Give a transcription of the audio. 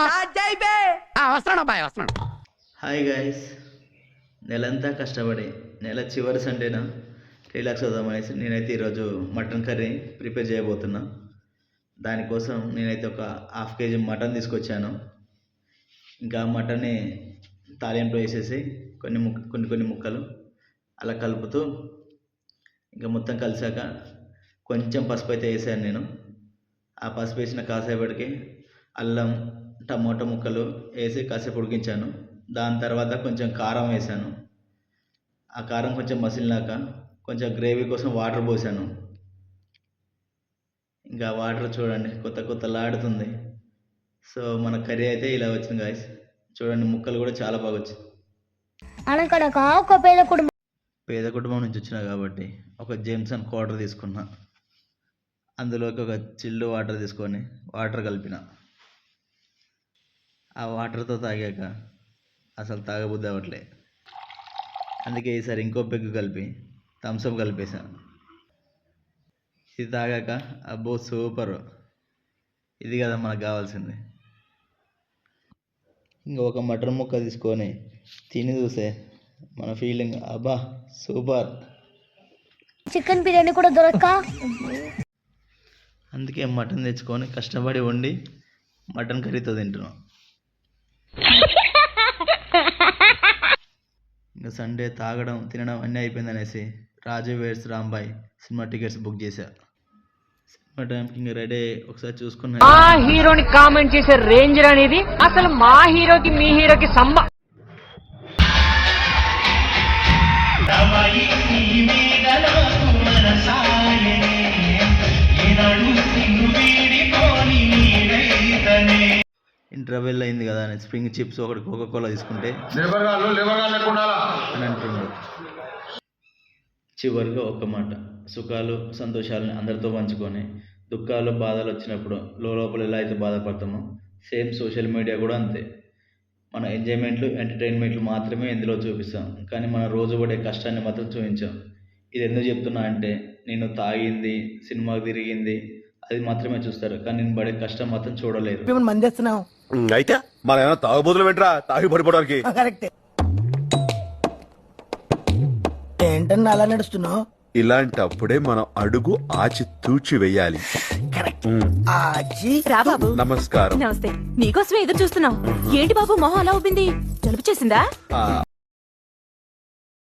వస్తున్నాను అబ్బాయి వస్తున్నాను. హాయ్ గాయస్, నెలంతా కష్టపడి నెల చివరి సండేన రిలాక్స్ అవుదామనేసి నేనైతే ఈరోజు మటన్ కర్రీ ప్రిపేర్ చేయబోతున్నా. దానికోసం నేనైతే ఒక హాఫ్ కేజీ మటన్ తీసుకొచ్చాను. ఇంకా మటన్ని తాలింపు వేసేసి కొన్ని ముక్కలు అలా కలుపుతూ ఇంకా మొత్తం కలిసాక కొంచెం పసుపు అయితే వేసాను నేను. ఆ పసుపు వేసిన కాసేపటికి అల్లం టమాటో ముక్కలు వేసి కాసేపు ఉడికించాను. దాని తర్వాత కొంచెం కారం వేసాను. ఆ కారం కొంచెం మసిలినాక కొంచెం గ్రేవీ కోసం వాటర్ పోసాను. ఇంకా వాటర్ చూడండి కొత్తలాడుతుంది. సో మన కర్రీ అయితే ఇలా వచ్చింది గాయస్. చూడండి ముక్కలు కూడా చాలా బాగా వచ్చింది. పేద కుటుంబం నుంచి వచ్చినా కాబట్టి ఒక జేమ్సన్ క్వార్టర్ తీసుకున్నా. అందులోకి ఒక చిల్లు వాటర్ తీసుకొని వాటర్ కలిపిన. ఆ వాటర్తో తాగాక అసలు తాగబుద్ధి అవ్వట్లే. అందుకే ఈసారి ఇంకో పెగ్గు కలిపి థమ్స్అప్ కలిపేసాను. ఇది తాగాక అబ్బో సూపర్, ఇది కదా మనకు కావాల్సింది. ఇంకా ఒక మటన్ ముక్క తీసుకొని తిని చూసే మన ఫీలింగ్ అబ్బా సూపర్. చికెన్ బిర్యానీ కూడా దొరక్క, అందుకే మటన్ తెచ్చుకొని కష్టపడి వండి మటన్ కర్రీతో తింటున్నాం. ఇంకా సండే తాగడం తినడం అన్నీ అయిపోయింది అనేసి Raju weds Rambai cinema tickets book చేశా. సినిమా టైంకి ఇంకా రెడీ ఒకసారి చూసుకున్నా. మా హీరోని కామెంట్ చేసే రేంజర్ అనేది అసలు మా హీరోకి మీ హీరోకి ఇంటర్వెల్ అయింది కదా అని స్ప్రింగ్ చిప్స్ ఒకటి కోకోకోలా తీసుకుంటే అని అంటుండు. చివరిగా ఒక్క మాట, సుఖాలు సంతోషాలను అందరితో పంచుకొని దుఃఖాలు బాధలు వచ్చినప్పుడు లోపల ఎలా అయితే బాధపడతామో సేమ్ సోషల్ మీడియా కూడా అంతే. మన ఎంజాయ్మెంట్లు ఎంటర్టైన్మెంట్లు మాత్రమే ఇందులో చూపిస్తాం, కానీ మన రోజు పడే కష్టాన్ని మాత్రం చూపించాం. ఇది ఎందుకు చెప్తున్నా అంటే నేను తాగింది సినిమాకి తిరిగింది అది మాత్రమే చూస్తారు, కానీ నేను పడే కష్టం మాత్రం చూడలేదు. మందేస్తున్నావు అయితే మన ఏమైనా తాగుబోతులు వెంటరా తాగి పడిపోవడానికి. ఏంటన్నా అలా నడుస్తున్నావు? ఇలాంటప్పుడే మనం అడుగు ఆచి తూచి వెయ్యాలి. బాబు నమస్కారం. నమస్తే. నీకోసమే ఎదురు చూస్తున్నాం. ఏంటి బాబు మొహం అలా ఉబ్బింది? జలుబు చేసిందా?